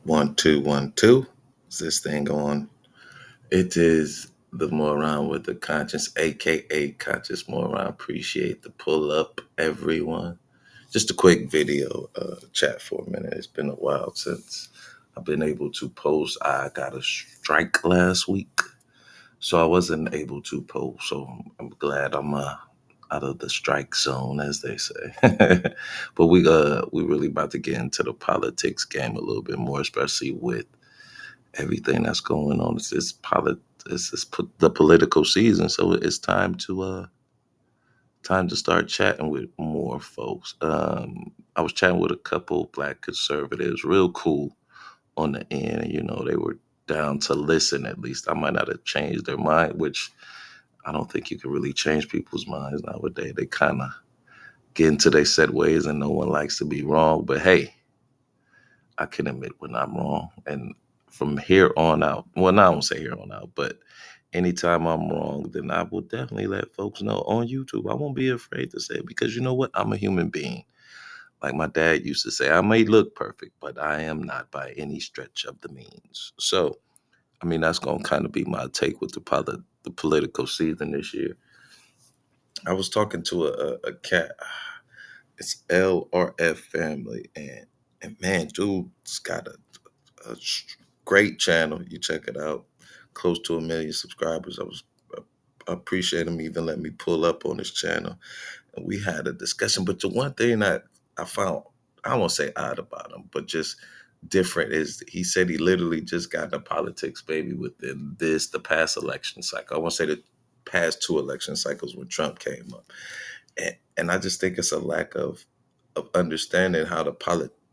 One, two, 1, 2. Is this thing on? It is the moron with the conscience, aka conscious moron. Appreciate the pull up, everyone. Just a quick video chat for a minute. It's been a while since I've been able to post. I got a strike last week, so I wasn't able to post. So I'm glad I'm out of the strike zone, as they say. But we really about to get into the politics game a little bit more, especially with everything that's going on. The political season, so it's time to start chatting with more folks. I was chatting with a couple black conservatives, real cool on the end, and they were down to listen. At least I might not have changed their mind, which I don't think you can really change people's minds nowadays. They kind of get into their set ways, and no one likes to be wrong. But hey, I can admit when I'm wrong, and from here on out, well, no, I won't say here on out, but anytime I'm wrong, then I will definitely let folks know on YouTube. I won't be afraid to say it because you know what? I'm a human being. Like my dad used to say, I may look perfect, but I am not by any stretch of the means. So, I mean, that's going to kind of be my take with the political season this year. I was talking to a cat. It's LRF family, and man, dude's got a great channel. You check it out. Close to 1 million subscribers. I appreciate him even letting me pull up on his channel, and we had a discussion. But the one thing that I found, I won't say odd about him, but just different is he said he literally just got into politics, baby, within the past election cycle. I won't say the past two election cycles when Trump came up, and I just think it's a lack of understanding how the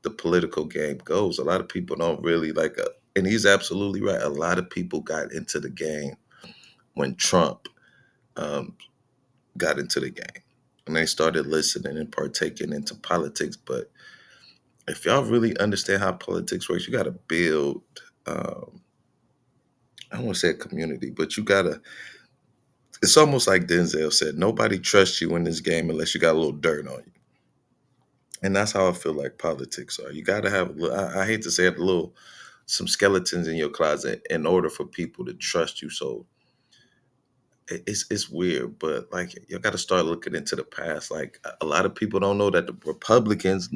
political game goes. A lot of people don't really and he's absolutely right. A lot of people got into the game when Trump um, got into the game, and they started listening and partaking into politics. But if y'all really understand how politics works, you got to build. Um, I don't want to say a community, but you gotta. It's almost like Denzel said: nobody trusts you in this game unless you got a little dirt on you. And that's how I feel like politics are. You got to have, I hate to say it, some skeletons in your closet in order for people to trust you. So it's weird, but like you got to start looking into the past. Like a lot of people don't know that the Republicans,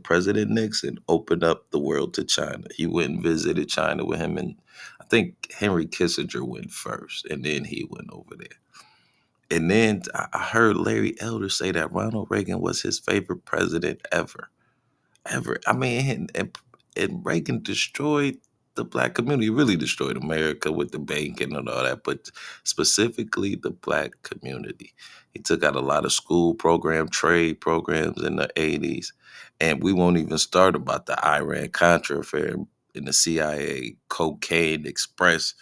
President Nixon, opened up the world to China. He went and visited China with him, and I think Henry Kissinger went first, and then he went over there. And then I heard Larry Elder say that Ronald Reagan was his favorite president ever. I mean, and Reagan destroyed the black community, really destroyed America with the banking and all that, but specifically the black community. He took out a lot of school trade programs in the 80s. And we won't even start about the Iran Contra affair in the CIA cocaine express,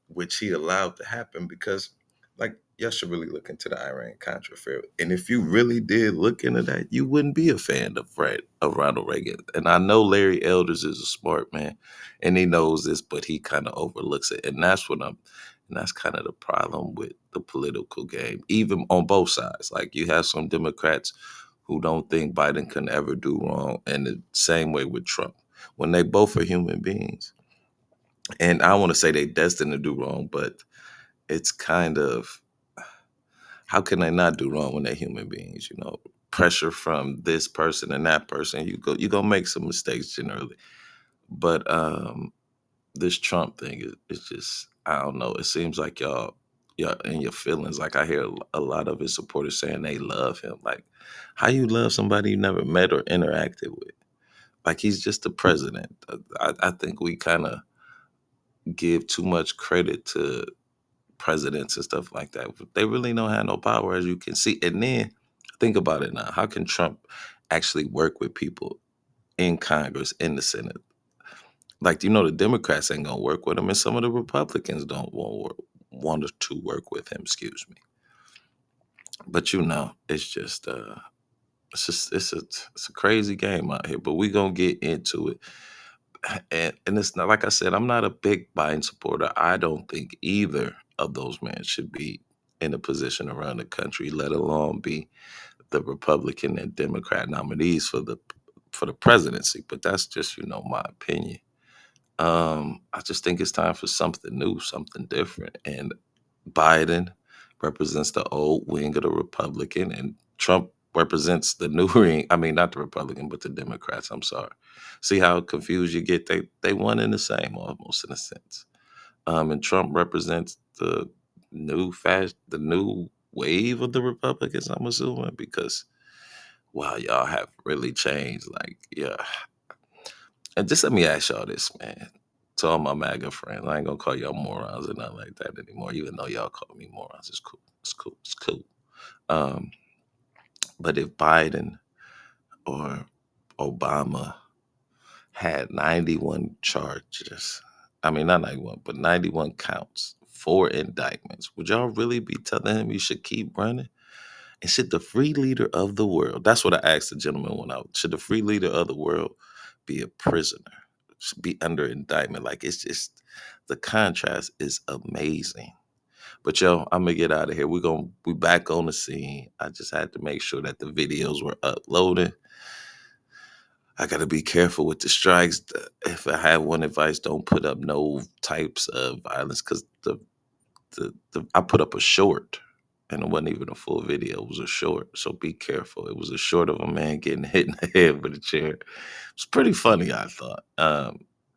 which he allowed to happen because, like, y'all should really look into the Iran Contra affair. And if you really did look into that, you wouldn't be a fan of Ronald Reagan. And I know Larry Elders is a smart man, and he knows this, but he kind of overlooks it. And that's kind of the problem with the political game, even on both sides. Like you have some Democrats who don't think Biden can ever do wrong, and the same way with Trump. When they both are human beings, and I want to say they destined to do wrong, but it's kind of how can they not do wrong when they're human beings? Pressure from this person and that person, you gonna make some mistakes generally. But this Trump thing is just I don't know. It seems like y'all in your feelings. Like I hear a lot of his supporters saying they love him. Like how you love somebody you never met or interacted with? Like he's just the president. I think we kind of give too much credit to presidents and stuff like that. But they really don't have no power, as you can see. And then think about it now. How can Trump actually work with people in Congress, in the Senate? Like, the Democrats ain't gonna work with him, and some of the Republicans don't want to work with him. Excuse me. But it's a crazy game out here. But we gonna get into it. And it's not like I said, I'm not a big Biden supporter. I don't think either of those men should be in a position around the country, let alone be the Republican and Democrat nominees for the presidency. But that's just my opinion. I just think it's time for something new, something different. And Biden represents the old wing of the Republican, and Trump represents the new wing. I mean, not the Republican, but the Democrats. I'm sorry. See how confused you get? They one and the same almost in a sense. And Trump represents the new wave of the Republicans. I'm assuming because wow, y'all have really changed. Like, yeah. And just let me ask y'all this, man. To all my MAGA friends, I ain't gonna call y'all morons or nothing like that anymore. Even though y'all call me morons, it's cool. It's cool. It's cool. Um, but if Biden or Obama had 91 charges, I mean not 91, but 91 counts, 4 indictments, would y'all really be telling him he should keep running? And should the free leader of the world, that's what I asked the gentleman when should the free leader of the world be a prisoner? Should be under indictment. Like it's just the contrast is amazing. But yo, I'm gonna get out of here. We're gonna be back on the scene. I just had to make sure that the videos were uploaded. I gotta be careful with the strikes. If I have one advice, don't put up no types of violence because I put up a short and it wasn't even a full video. It was a short. So be careful. It was a short of a man getting hit in the head with a chair. It's pretty funny, I thought.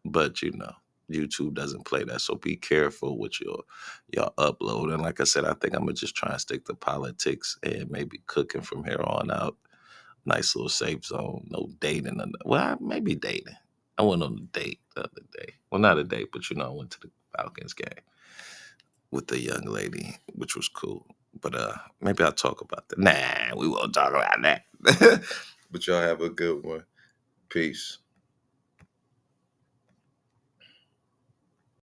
But YouTube doesn't play that. So be careful with your upload. And like I said, I think I'm gonna just try and stick to politics and maybe cooking from here on out. Nice little safe zone. No dating. Well, maybe dating. I went on a date the other day. Well, not a date, but I went to the Falcons game with the young lady, which was cool. But maybe I'll talk about that. Nah, we won't talk about that. But y'all have a good one. Peace.